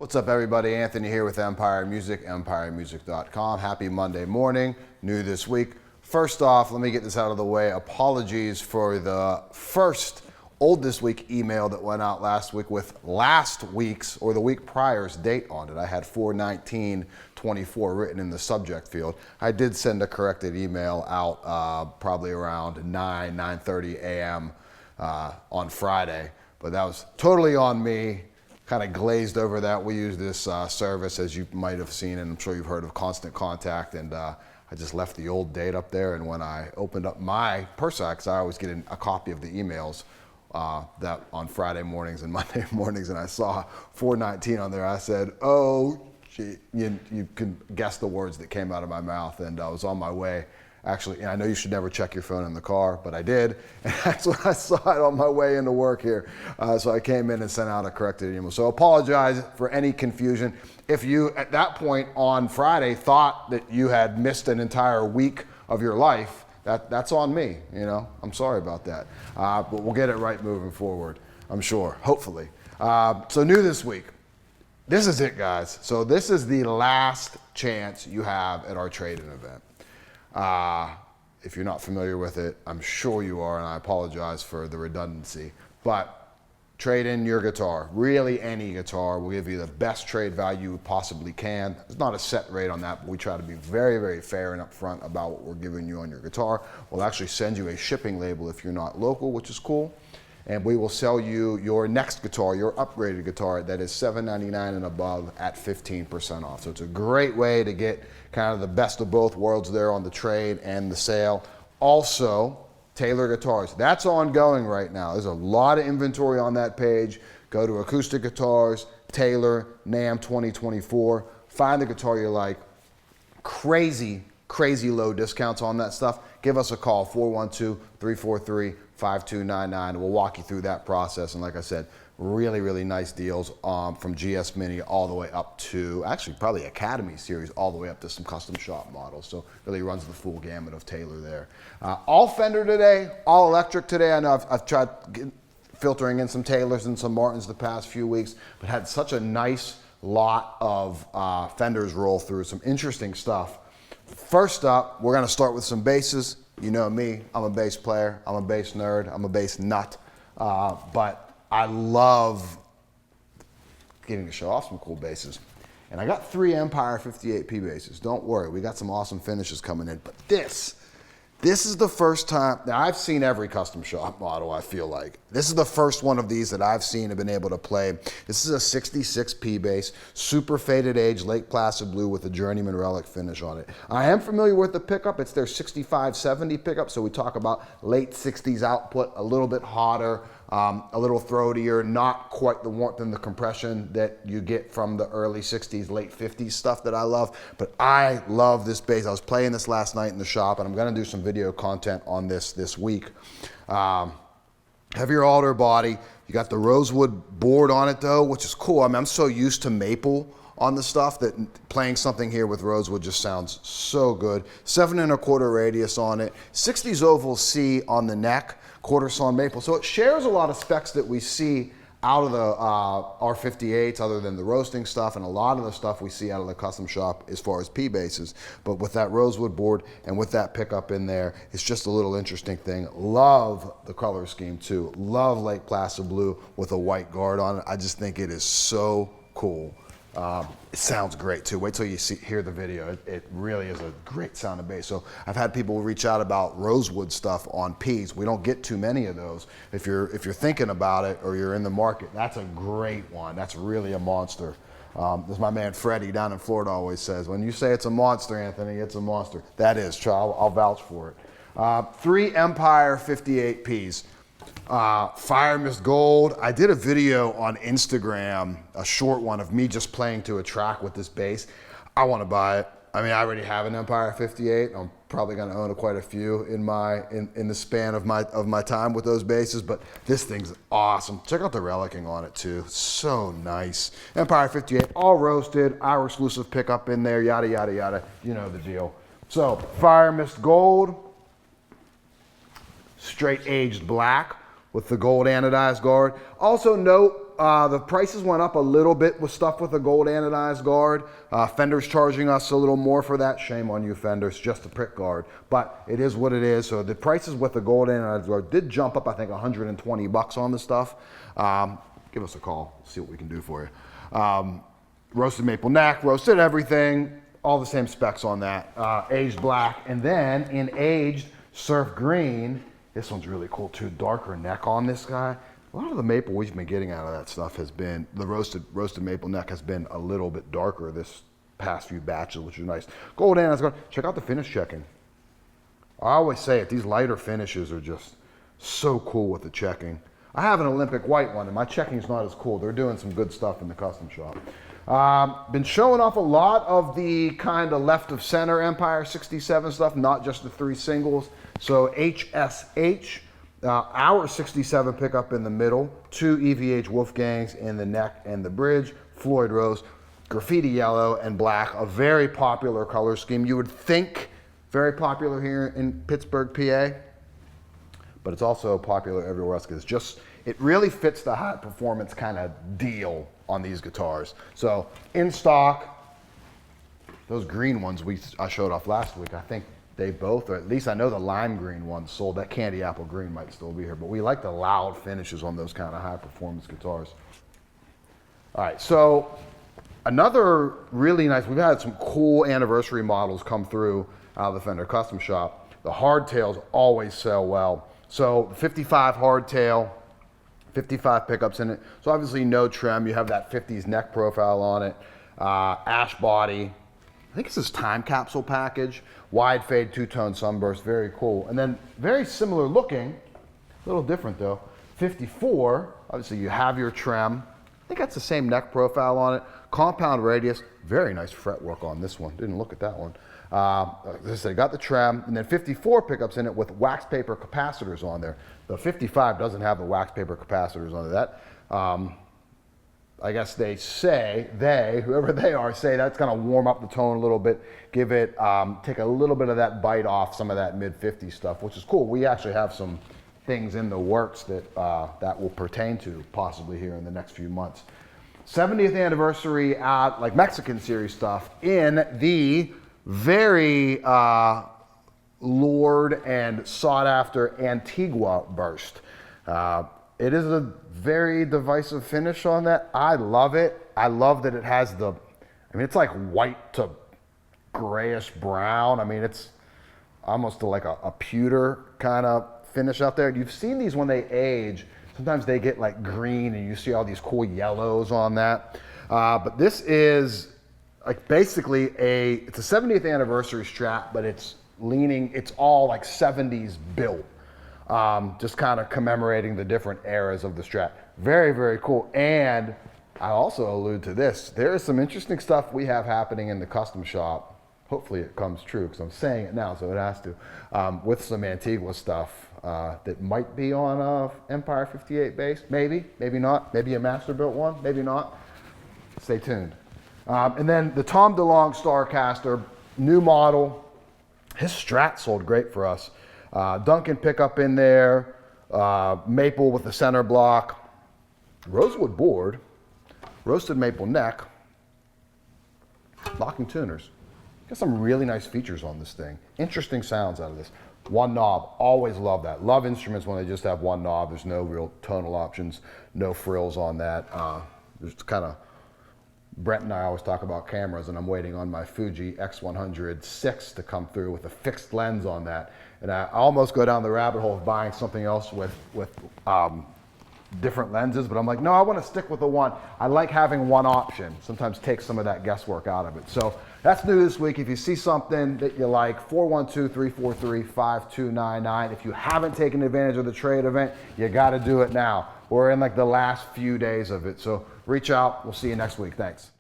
What's up, everybody? Anthony here with Empire Music, empiremusic.com. Happy Monday morning, new this week. First off, let me get this out of the way. Apologies for the first old this week email that went out last week with last week's or the week prior's date on it. I had 4/19/24 written in the subject field. I did send a corrected email out probably around 9:30 a.m. On Friday, but that was totally on me. Kind of glazed over that. We use this service, as you might have seen, and I'm sure you've heard of, Constant Contact, and I just left the old date up there, and when I opened up my personal, because I always get a copy of the emails that on Friday mornings and Monday mornings, and I saw 4/19 on there, I said, oh, gee, you can guess the words that came out of my mouth, and I was on my way. Actually, I know you should never check your phone in the car, but I did. And that's when I saw it on my way into work here. So I came in and sent out a corrected email. So apologize for any confusion. If you, at that point on Friday, thought that you had missed an entire week of your life, that's on me, you know? I'm sorry about that. But we'll get it right moving forward, I'm sure, hopefully. So new this week. This is it, guys. So this is the last chance you have at our trade-in event. If you're not familiar with it, I'm sure you are, and I apologize for the redundancy, but trade in your guitar, really any guitar. We'll give you the best trade value we possibly can. There's not a set rate on that, but we try to be very, very fair and upfront about what we're giving you on your guitar. We'll actually send you a shipping label if you're not local, which is cool. And we will sell you your next guitar, your upgraded guitar, that is $7.99 and above at 15% off. So it's a great way to get kind of the best of both worlds there on the trade and the sale. Also, Taylor Guitars. That's ongoing right now. There's a lot of inventory on that page. Go to Acoustic Guitars, Taylor, NAMM 2024. Find the guitar you like. Crazy low discounts on that stuff. Give us a call, 412-343-5299. We'll walk you through that process. And like I said, really nice deals from GS Mini all the way up to, actually probably Academy series, all the way up to some custom shop models. So really runs the full gamut of Taylor there. All Fender today, all electric today. I know I've tried filtering in some Taylors and some Martins the past few weeks, but had such a nice lot of Fenders roll through, some interesting stuff. First up, we're gonna start with some basses. You know me, I'm a bass player, I'm a bass nerd, I'm a bass nut, but I love getting to show off some cool basses. And I got 3 Empire 58P basses. Don't worry, we got some awesome finishes coming in, but this is the first time, now I've seen every custom shop model, I feel like. This is the first one of these that I've seen and been able to play. This is a 66P bass, super faded age, Lake Placid blue with a Journeyman Relic finish on it. I am familiar with the pickup. It's their 6570 pickup, so we talk about late 60s output, a little bit hotter, a little throatier, not quite the warmth and the compression that you get from the early 60s, late 50s stuff that I love. But I love this bass. I was playing this last night in the shop, and I'm gonna do some video content on this week. Heavier alder body. You got the rosewood board on it though, which is cool. I mean, I'm so used to maple on the stuff that playing something here with rosewood just sounds so good. 7 1/4 radius on it. 60s oval C on the neck. Quarter sawn maple. So it shares a lot of specs that we see out of the R58s, other than the roasting stuff, and a lot of the stuff we see out of the custom shop as far as P basses. But with that rosewood board and with that pickup in there, it's just a little interesting thing. Love the color scheme too. Love Lake Placid blue with a white guard on it. I just think it is so cool. It sounds great too. Wait till you hear the video. It really is a great sounding bass. So I've had people reach out about rosewood stuff on Ps. We don't get too many of those. If you're thinking about it or you're in the market, that's a great one. That's really a monster. As my man Freddie down in Florida always says, when you say it's a monster, Anthony, it's a monster. That is, I'll vouch for it. 3 Empire 58Ps. FIREMIST Gold. I did a video on Instagram, a short one of me just playing to a track with this bass. I want to buy it. I mean, I already have an Empire 58. I'm probably going to own quite a few in the span of my time with those basses, but this thing's awesome. Check out the relicing on it too. So nice. Empire 58, all roasted, our exclusive pickup in there, yada yada yada. You know the deal. So FIREMIST Gold, straight aged black with the gold anodized guard. Also note, the prices went up a little bit with stuff with a gold anodized guard. Fender's charging us a little more for that. Shame on you, Fenders, just a prick guard. But it is what it is. So the prices with the gold anodized guard did jump up, I think, 120 bucks on the stuff. Give us a call, see what we can do for you. Roasted maple neck, roasted everything, all the same specs on that. Aged black, and then in aged surf green, this one's really cool too, darker neck on this guy. A lot of the maple we've been getting out of that stuff has been, the roasted maple neck has been a little bit darker this past few batches, which is nice. Gold anodized guard, check out the finish checking. I always say it, these lighter finishes are just so cool with the checking. I have an Olympic white one and my checking's not as cool. They're doing some good stuff in the custom shop. Been showing off a lot of the kind of left of center Empire 67 stuff, not just the 3 singles. So HSH, our 67 pickup in the middle, 2 EVH Wolfgangs in the neck and the bridge, Floyd Rose, graffiti yellow and black, a very popular color scheme. You would think very popular here in Pittsburgh, PA, but it's also popular everywhere else because it really fits the high performance kind of deal on these guitars. So in stock, those green ones I showed off last week, I think they both, or at least I know the lime green one sold. That candy apple green might still be here, but we like the loud finishes on those kind of high performance guitars. All right, so another really nice, we've had some cool anniversary models come through out of the Fender Custom Shop. The hardtails always sell well. So the 55 hardtail, 55 pickups in it. So obviously no trim. You have that 50s neck profile on it. Ash body. I think it's this time capsule package. Wide fade, 2-tone sunburst. Very cool. And then very similar looking, a little different though. 54, obviously you have your trim. I think that's the same neck profile on it. Compound radius. Very nice fretwork on this one. Didn't look at that one. As I said, got the trim, and then 54 pickups in it with wax paper capacitors on there. The 55 doesn't have the wax paper capacitors on that. I guess they say, whoever they are, say that's gonna warm up the tone a little bit, give it, take a little bit of that bite off some of that mid-50s stuff, which is cool. We actually have some things in the works that, that will pertain to possibly here in the next few months. 70th anniversary, like Mexican series stuff in the very lured and sought after Antigua burst. It is a very divisive finish on that. I love it. I love that it has the, I mean, it's like white to grayish brown. I mean, it's almost like a pewter kind of finish out there. You've seen these when they age. Sometimes they get like green and you see all these cool yellows on that. But this is like basically it's a 70th anniversary Strat, but it's all like 70s built. Just kind of commemorating the different eras of the Strat. Very, very cool. And I also allude to this. There is some interesting stuff we have happening in the custom shop. Hopefully it comes true because I'm saying it now, so it has to. With some Antigua stuff that might be on a Empire 58 base. Maybe, maybe not. Maybe a master built one, maybe not. Stay tuned. And then the Tom DeLonge Starcaster, new model. His Strat sold great for us. Duncan pickup in there, maple with the center block, rosewood board, roasted maple neck, locking tuners. Got some really nice features on this thing. Interesting sounds out of this. One knob, always love that. Love instruments when they just have one knob. There's no real tonal options, no frills on that. There's kind of, Brent and I always talk about cameras, and I'm waiting on my Fuji X100 to come through with a fixed lens on that. And I almost go down the rabbit hole of buying something else with different lenses, but I'm like, no, I want to stick with the one. I like having one option. Sometimes takes some of that guesswork out of it. So that's new this week. If you see something that you like, 412-343-5299. If you haven't taken advantage of the trade event, you got to do it now. We're in like the last few days of it. So reach out. We'll see you next week. Thanks.